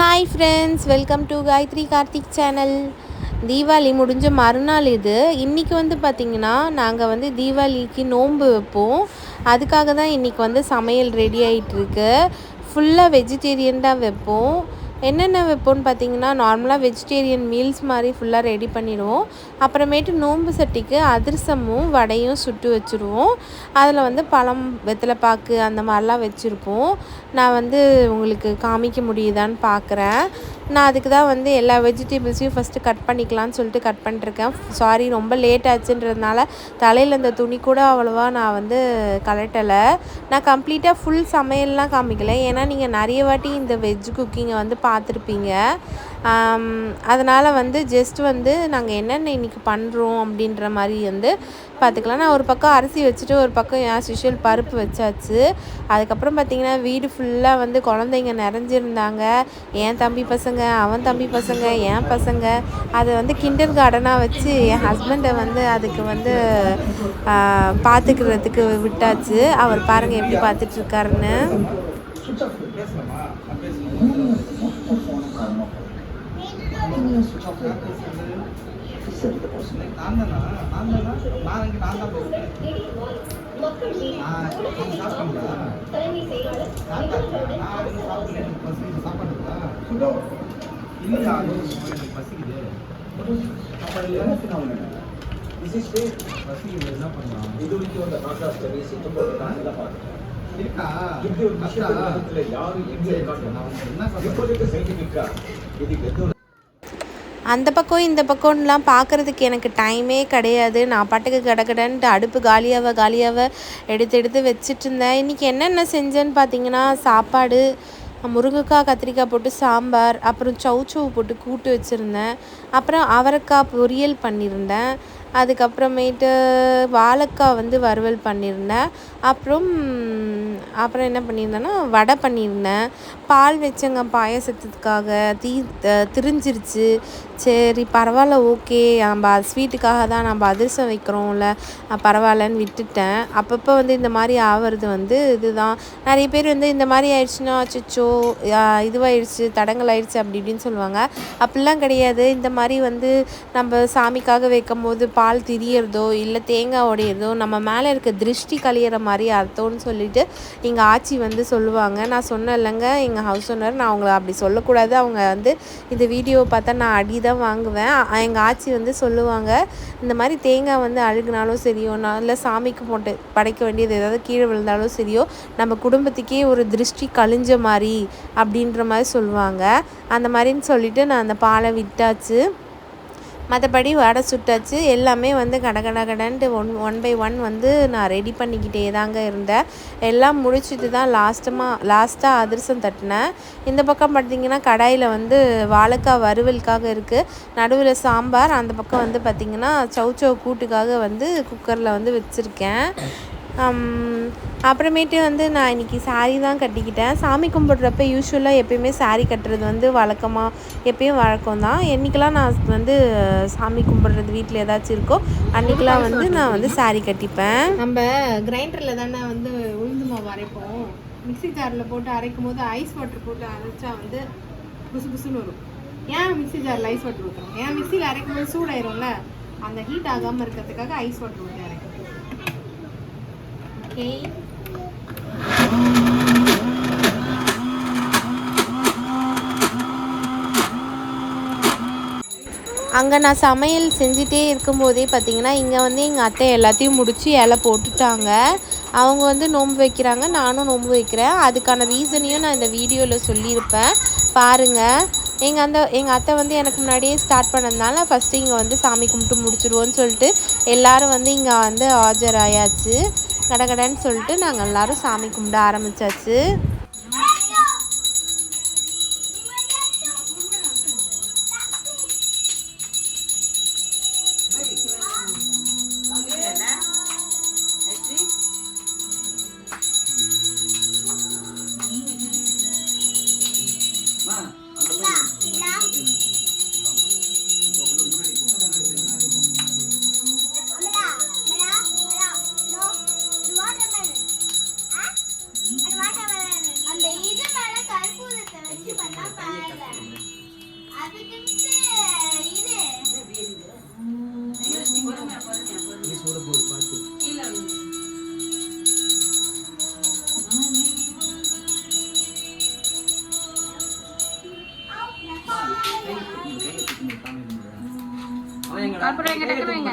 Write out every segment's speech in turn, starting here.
Hi friends, welcome to Gayathri Karthik channel. Deepavali முடிஞ்ச மறுநாள் இது. இன்றைக்கி வந்து பார்த்திங்கன்னா நாங்கள் வந்து தீபாவளிக்கு நோன்பு வைப்போம். அதுக்காக தான் இன்றைக்கி வந்து சமையல் ரெடி ஆகிட்டுருக்கு. ஃபுல்லாக வெஜிடேரியன் தான் வைப்போம். என்னென்ன வைப்போம்னு பார்த்திங்கன்னா, நார்மலாக வெஜிடேரியன் மீல்ஸ் மாதிரி ஃபுல்லாக ரெடி பண்ணிடுவோம். அப்புறமேட்டு நோன்பு சட்டிக்கு அதிரசமும் வடையும் சுட்டு வச்சுருவோம். அதில் வந்து பழம், வெத்தலைப்பாக்கு அந்த மாதிரிலாம் வச்சுருப்போம். நான் வந்து உங்களுக்கு காமிக்க முடியுதான்னு பார்க்குறேன். நான் அதுக்கு தான் வந்து எல்லா வெஜிடபிள்ஸையும் ஃபஸ்ட்டு கட் பண்ணிக்கலான்னு சொல்லிட்டு கட் பண்ணிட்டுருக்கேன். சாரி, ரொம்ப லேட் ஆச்சுன்றதுனால தலையில் இந்த துணி கூட அவ்வளோவா நான் வந்து கலட்டலை. நான் கம்ப்ளீட்டாக ஃபுல் சமையல்லாம் காமிக்கலை. ஏன்னா நீங்கள் நிறைய வாட்டி இந்த வெஜ் குக்கிங்கை வந்து பார்த்துருப்பீங்க. அதனால் வந்து ஜஸ்ட் வந்து நாங்கள் என்னென்ன இன்றைக்கி பண்ணுறோம் அப்படின்ற மாதிரி வந்து பார்த்துக்கலாம். நான் ஒரு பக்கம் அரிசி வச்சுட்டு ஒரு பக்கம் ஆஸ் யூஷுவல் பருப்பு வச்சாச்சு. அதுக்கப்புறம் பார்த்திங்கன்னா வீடு ஃபுல்லாக வந்து குழந்தைங்க நிறைஞ்சிருந்தாங்க. என் தம்பி பசங்க, அவன் தம்பி பசங்க, என் பசங்க. அதை வந்து கிண்டர் கார்டனாக வச்சு என் ஹஸ்பண்டை வந்து அதுக்கு வந்து பார்த்துக்கிறதுக்கு விட்டாச்சு. அவர் பாருங்கள் எப்படி பார்த்துட்ருக்காருன்னு. அந்த பக்கம் இந்த பக்கம்லாம் பார்க்குறதுக்கு எனக்கு டைமே கிடையாது. நான் பாட்டுக்கு கடகடன்ட்டு அடுப்பு காலியாக எடுத்து வச்சுட்டு இருந்தேன். இன்றைக்கி என்னென்ன செஞ்சேன்னு பார்த்தீங்கன்னா, சாப்பாடு, முருங்கைக்காய் கத்திரிக்காய் போட்டு சாம்பார், அப்புறம் சௌச்சௌ போட்டு கூட்டு வச்சுருந்தேன். அப்புறம் அவரைக்காய் பொரியல் பண்ணியிருந்தேன். அதுக்கப்புறமேட்டு வாழைக்காய் வந்து வறுவல் பண்ணியிருந்தேன். அப்புறம் என்ன பண்ணியிருந்தேன்னா வடை பண்ணியிருந்தேன். பால் வச்சேங்க பாயசத்துக்காக. திரிஞ்சிருச்சு. சரி பரவாயில்ல, ஓகே, நம்ம ஸ்வீட்டுக்காக தான் நம்ம அதிரசம் வைக்கிறோம்ல, பரவாயில்லன்னு விட்டுட்டேன். அப்பப்போ வந்து இந்த மாதிரி ஆகிறது வந்து இதுதான். நிறைய பேர் வந்து இந்த மாதிரி ஆயிடுச்சுன்னா அச்சோ இதுவாகிடுச்சு, தடங்கள் ஆயிடுச்சு அப்படி இப்படின்னு சொல்லுவாங்க. அப்படிலாம் கிடையாது. இந்த மாதிரி வந்து நம்ம சாமிக்காக வைக்கும் போது பால் திரியறதோ இல்லை தேங்காய் உடையிறதோ நம்ம மேலே இருக்க திருஷ்டி கழியிற மாதிரி அர்த்தம்னு சொல்லிட்டு எங்கள் ஆச்சி வந்து சொல்லுவாங்க. நான் சொன்னேன் இல்லைங்க, எங்கள் ஹவுஸ் ஓனர், நான் அவங்கள அப்படி சொல்லக்கூடாது, அவங்க வந்து இந்த வீடியோவை பார்த்தா நான் அடி தான் வாங்குவேன். எங்கள் ஆச்சி வந்து சொல்லுவாங்க, இந்த மாதிரி தேங்காய் வந்து அழுகுனாலும் சரியோ, இல்லை சாமிக்கு போட்டு படைக்க வேண்டியது ஏதாவது கீழே விழுந்தாலும் சரியோ, நம்ம குடும்பத்துக்கே ஒரு திருஷ்டி கழிஞ்ச மாதிரி அப்படின்ற மாதிரி சொல்லுவாங்க. அந்த மாதிரின்னு சொல்லிவிட்டு நான் அந்த பாலை விட்டாச்சு. மற்றபடி வடை சுட்டாச்சு. எல்லாமே வந்து கடன்ட்டு ஒன் பை ஒன் வந்து நான் ரெடி பண்ணிக்கிட்டே தாங்க இருந்தேன். எல்லாம் முடிச்சுட்டு தான் லாஸ்ட்டாக அதிரசம் தட்டினேன். இந்த பக்கம் பார்த்திங்கன்னா கடாயில் வந்து வாழைக்காய் வறுவலுக்காக இருக்குது. நடுவில் சாம்பார், அந்த பக்கம் வந்து பார்த்திங்கன்னா சௌச்சௌ கூட்டுக்காக வந்து குக்கரில் வந்து வச்சுருக்கேன். அப்புறமேட்டு வந்து நான் இன்றைக்கி சாரீ தான் கட்டிக்கிட்டேன். சாமி கும்பிட்றப்ப யூஸ்வலாக எப்பயுமே சாரீ கட்டுறது வந்து எப்பயும் வழக்கம் தான். என்றைக்கெல்லாம் நான் வந்து சாமி கும்பிட்றது வீட்டில் ஏதாச்சும் இருக்கோ அன்றைக்கெலாம் வந்து நான் வந்து சாரீ கட்டிப்பேன். நம்ம கிரைண்டரில் தானே வந்து உளுந்து மாவு அரைப்போம். மிக்ஸி ஜாரில் போட்டு அரைக்கும் போது ஐஸ் வாட்டர் போட்டு அரைச்சா வந்து புசு புசுன்னு வரும். ஏன் மிக்ஸி ஜாரில் ஐஸ் வாட்டர் ஊற்றுறோம்? ஏன் மிக்ஸியில் அரைக்கும் போது சூடாயிரும்ல, அந்த ஹீட் ஆகாமல் இருக்கிறதுக்காக ஐஸ் வாட்டர் ஊற்றி அரைக்கும். ஓகே, அங்கே நான் சமையல் செஞ்சிட்டே இருக்கும்போதே பார்த்திங்கன்னா இங்கே வந்து எங்கள் அத்தை எல்லாத்தையும் முடித்து இலை போட்டுட்டாங்க. அவங்க வந்து நோன்பு வைக்கிறாங்க, நானும் நோன்பு வைக்கிறேன். அதுக்கான ரீசனையும் நான் இந்த வீடியோவில் சொல்லியிருப்பேன், பாருங்கள். எங்கள் அத்தை வந்து எனக்கு முன்னாடியே ஸ்டார்ட் பண்ணதுனால ஃபஸ்ட்டு இங்கே வந்து சாமி கும்பிட்டு முடிச்சிடுவோன்னு சொல்லிட்டு எல்லோரும் வந்து இங்கே வந்து ஆஜராயாச்சு. கடகடன்னு சொல்லிட்டு நாங்கள் எல்லோரும் சாமி கும்பிட ஆரம்பித்தாச்சு. Watermelon. Huh? And watermelon. அப்புறம் எங்க டக்குறீங்க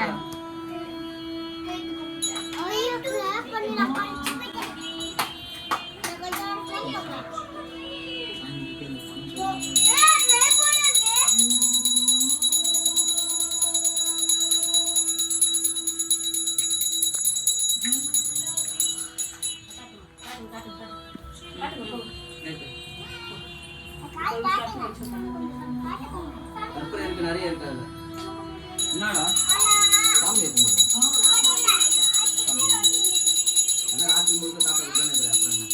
நிறைய இருக்காது என்னடா சாமி ராத்திரி முழுக்க தாத்தா தானே இருக்கிறேன் அப்புறம் என்ன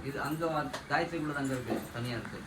இது அங்க காய்ச்சல் அங்க இருக்கு தனியா இருக்கு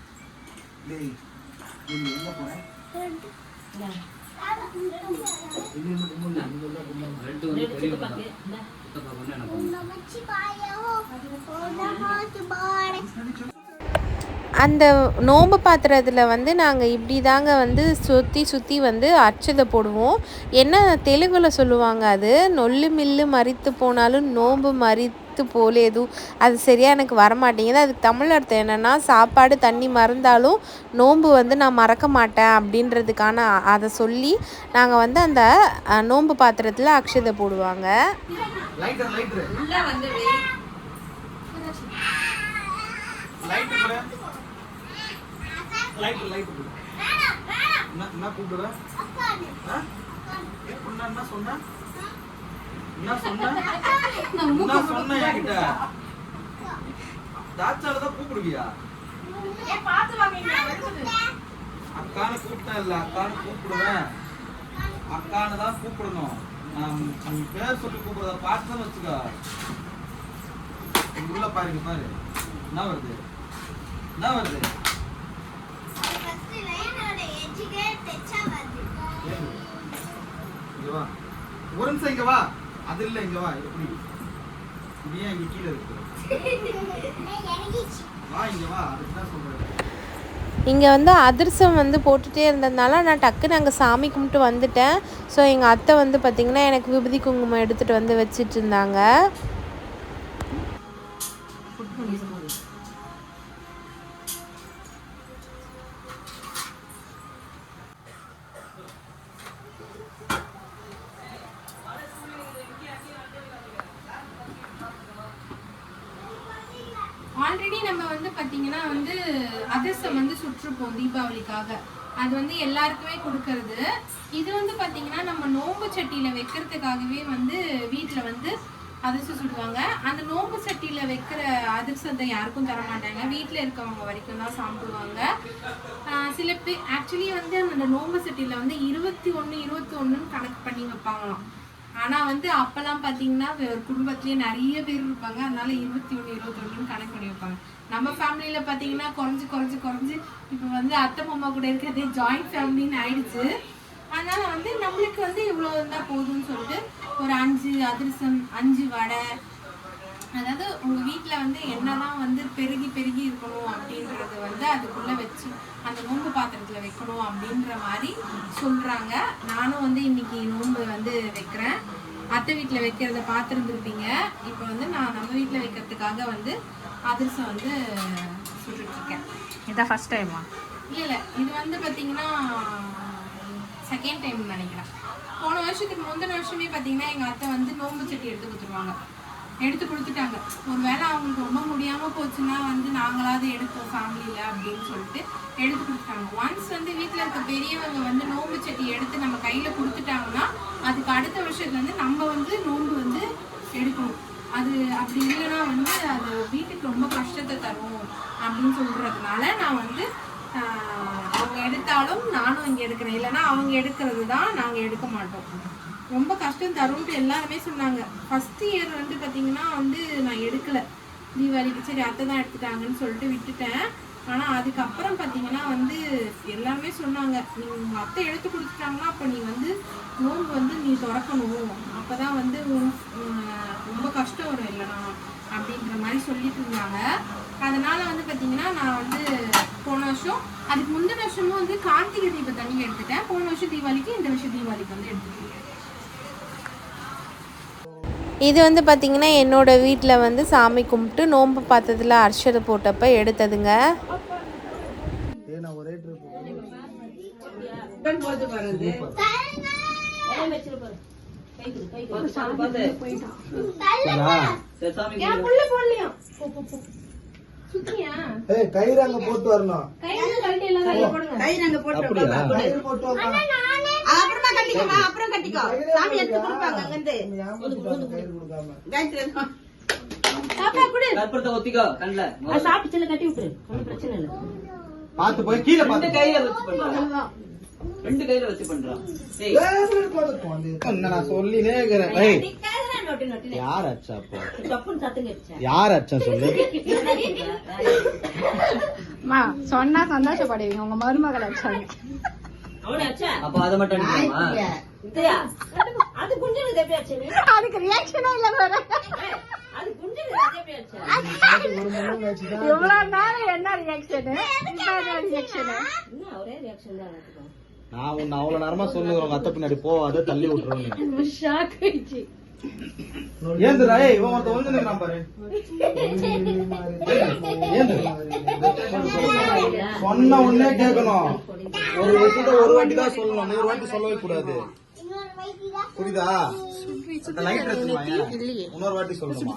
அந்த நோம்பு பாத்திரத்தில் வந்து நாங்கள் இப்படி தாங்க வந்து சுற்றி சுற்றி வந்து அச்சதை போடுவோம். என்ன தெலுங்கில் சொல்லுவாங்க, அது நொல்லு மில்லு மறித்து போனாலும் நோம்பு மறித்து போலேது. அது சரியாக எனக்கு வரமாட்டேங்குது. அதுக்கு தமிழ் அர்த்தம் என்னென்னா, சாப்பாடு தண்ணி மறந்தாலும் நோம்பு வந்து நான் மறக்க மாட்டேன் அப்படின்றதுக்கான அதை சொல்லி நாங்கள் வந்து அந்த நோம்பு பாத்திரத்தில் அக்ஷதை போடுவாங்க. லைட் என்ன கூப்பிடுற என்ன சொன்ன என்கிட்ட தாச்சாலதான் கூப்பிடுவியா? அக்கான கூப்பிட்டேன் இல்ல, அக்கான கூப்பிடுவேன். அக்கான தான் கூப்பிடணும். நான் பேர் சொல்லி கூப்பிடுறத பார்த்துதான் வச்சுக்கோ. உள்ள பாருங்க, பாரு என்ன வருது, என்ன வருது. ஒரு நிமிஷம் இங்க வா, அது இல்ல இங்க வா. எப்படி இது ஏன் இங்க கீழே இருக்கு? வா இங்க வா, அதுதான் சொல்றேன். இங்கே வந்து அதிரசம் வந்து போட்டுகிட்டே இருந்ததுனால நான் டக்குன்னு அங்கே சாமி கும்பிட்டு வந்துட்டேன். ஸோ எங்கள் அத்தை வந்து பார்த்திங்கன்னா எனக்கு விபூதி குங்குமம் எடுத்துகிட்டு வந்து வச்சிட்டு இருந்தாங்க. ஆல்ரெடி நம்ம வந்து பார்த்தீங்கன்னா வந்து அதிரசம் வந்து சுற்றுப்போம் தீபாவளிக்காக. அது வந்து எல்லாருக்குமே கொடுக்கறது. இது வந்து பார்த்தீங்கன்னா நம்ம நோம்பு சட்டியில் வைக்கிறதுக்காகவே வந்து வீட்டில் வந்து அதிரசம் சுடுவாங்க. அந்த நோம்பு சட்டியில் வைக்கிற அதிரசத்தை யாருக்கும் தர மாட்டாங்க, வீட்டில் இருக்கவங்க வரைக்கும் தான் சாப்பிடுவாங்க. சில பேர் ஆக்சுவலி வந்து அந்த நோம்பு சட்டியில் வந்து 21 கணக்கு பண்ணி வைப்பாங்களாம். ஆனால் வந்து அப்போல்லாம் பார்த்தீங்கன்னா ஒரு குடும்பத்துலேயே நிறைய பேர் இருப்பாங்க, அதனால 21 கணக்கு பண்ணி வைப்பாங்க. நம்ம ஃபேமிலியில் பார்த்தீங்கன்னா குறைஞ்சி இப்போ வந்து அத்தை மாமா கூட இருக்கிறதே ஜாயிண்ட் ஃபேமிலின்னு ஆயிடுச்சு. அதனால வந்து நம்மளுக்கு வந்து இவ்வளோ இருந்தால் போதும்னு சொல்லிட்டு ஒரு 5 அதிரசம் 5 வடை, அதாவது உங்கள் வீட்டில் வந்து என்னதான் வந்து பெருகி இருக்கணும் அப்படின்றது வந்து அதுக்குள்ளே வச்சு அந்த நோன்பு பாத்திரத்தில் வைக்கணும் அப்படின்ற மாதிரி சொல்கிறாங்க. நானும் வந்து இன்னைக்கு நோன்பு வந்து வைக்கிறேன். அத்தை வீட்டில் வைக்கிறத பார்த்துருந்துருப்பீங்க. இப்போ வந்து நான் நம்ம வீட்டில் வைக்கிறதுக்காக வந்து அதிரசம் வந்து சுட்டுட்ருக்கேன். இதான் ஃபர்ஸ்ட் டைமா? இல்லை, இது வந்து பார்த்தீங்கன்னா செகண்ட் டைம்னு நினைக்கிறேன். போன வருஷத்துக்கு முந்தின வருஷமே பார்த்தீங்கன்னா எங்கள் அத்தை வந்து நோன்பு சட்டி எடுத்து கொடுத்துட்டாங்க. ஒரு வேளை அவங்களுக்கு ரொம்ப முடியாமல் போச்சுன்னா வந்து நாங்களாவது எடுப்போம் ஃபேமிலியில் அப்படின்னு சொல்லிட்டு எடுத்து கொடுத்துட்டாங்க. ஒன்ஸ் வந்து வீட்டில் இருக்க பெரியவங்க வந்து நோன்பு சட்டி எடுத்து நம்ம கையில் கொடுத்துட்டாங்கன்னா அதுக்கு அடுத்த வருஷத்துல வந்து நம்ம வந்து நோன்பு வந்து எடுக்கணும். அது அப்படி இல்லைன்னா வந்து அது வீட்டுக்கு ரொம்ப கஷ்டத்தை தரும் அப்படின்னு சொல்கிறதுனால நான் வந்து அவங்க எடுத்தாலும் நானும் இங்கே எடுக்கிறேன், இல்லைன்னா அவங்க எடுக்கிறது தான் நாங்கள் எடுக்க மாட்டோம். ரொம்ப கஷ்டம் தரும்ட்டு எல்லாருமே சொன்னாங்க. ஃபஸ்ட் இயர் வந்து பார்த்திங்கன்னா வந்து நான் எடுக்கலை தீபாவளிக்கு. சரி அத்தை தான் எடுத்துட்டாங்கன்னு சொல்லிட்டு விட்டுட்டேன். ஆனால் அதுக்கப்புறம் பார்த்தீங்கன்னா வந்து எல்லாருமே சொன்னாங்க, நீ உங்கள் அத்தை எடுத்து கொடுத்துட்டாங்கன்னா அப்போ நீ வந்து நோன்பு வந்து நீ திறக்கணும், அப்போ தான் வந்து ரொம்ப கஷ்டம் வரும் இல்லைனா அப்படின்ற மாதிரி சொல்லிட்டு இருந்தாங்க. அதனால் வந்து பார்த்திங்கன்னா நான் வந்து போன வருஷம் அதுக்கு முந்தின வருஷமும் வந்து கார்த்திகை தீப தண்ணி எடுத்துட்டேன். போன வருஷம் தீபாவளிக்கு இந்த வருஷம் தீபாவளிக்கு வந்து எடுத்துக்கிட்டேன். இது வந்து பார்த்திங்கன்னா என்னோடய வீட்டில் வந்து சாமி கும்பிட்டு நோன்பு பார்த்ததில் அர்ஷதை போட்டப்போ எடுத்ததுங்க. கைராங்க போட்டு வரணும். அப்புறமா கட்டிக்கோ, அப்புறம் கட்டிக்கோ. சாமி எடுத்து கொடுப்பாங்க அங்கிருந்து. ஒத்திக்கோ கண்ல சாப்பிட்டு கட்டி விட்டுரு, ஒன்றும் பிரச்சனை இல்லை. பாத்து போய் கீழே ரெண்டு கையில வச்சு பண்றான், ரெண்டு கையில வச்சு பண்றான். நான் சொல்லினே இருக்கிறேன். யார் அச்சா யார் அச்சா சொல்லு. சொன்னா சந்தோஷப்படுவீங்க, உங்க மருமகள் அடிச்சாங்க. அப்ப அதை மட்டும் அதுக்கு ரியாக்ஷனே இல்ல வேற. இவ்வளவு நேரம் என்ன ரியாக்ஷனு, ஒரே ரியாக்ஷன் தான். நான் உன்னை அவ்வளவு நேரமா சொல்லுறேன், அத்தை பின்னாடி போவாத தள்ளி விட்டுருவேன். ஏந்துடா, இவன் ஒருத்த வந்து நிக்கிறான் பாரு. சொன்ன உடனே கேட்கணும். ஒரு விஷயத்த ஒரு வாட்டி தான் சொல்லணும், நூறு வாட்டி சொல்லவே கூடாது. புரியுதா? லைட் இன்னொரு வாட்டி சொல்லணுமா?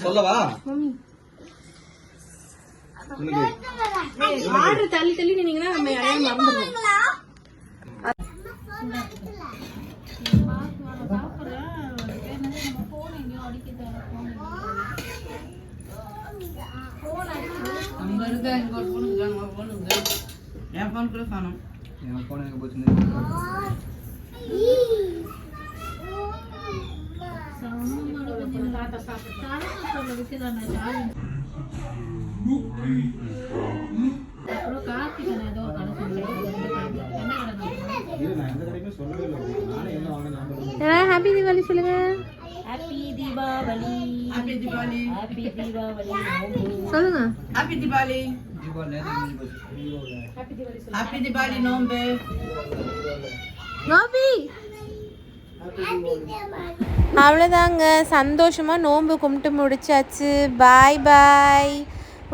சொல்லவா? ஆர்டர் தள்ளி தள்ளி நின்னீங்கன்னா நம்ம யாரையும் மறந்துடுவோம். என் போன் கூட காணும். என் போன் எங்க போச்சு? ஹாப்பி தீபாவளி சொல்லுங்க. Happy Deepavali, happy Deepavali, happy Deepavali சொல்லுங்க. ஹாப்பி தீபாவளி, ஹாப்பி தீபாவளி நோம்பு. நோபி அவ்வளோதாங்க, சந்தோஷமாக நோன்பு கும்பிட்டு முடிச்சாச்சு. பாய் பாய்.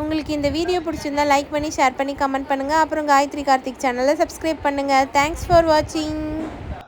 உங்களுக்கு இந்த வீடியோ பிடிச்சிருந்தா லைக் பண்ணி ஷேர் பண்ணி கமெண்ட் பண்ணுங்கள். அப்புறம் காயத்ரி கார்த்திக் சேனலை சப்ஸ்கிரைப் பண்ணுங்கள். தேங்க்ஸ் ஃபார் வாட்சிங்.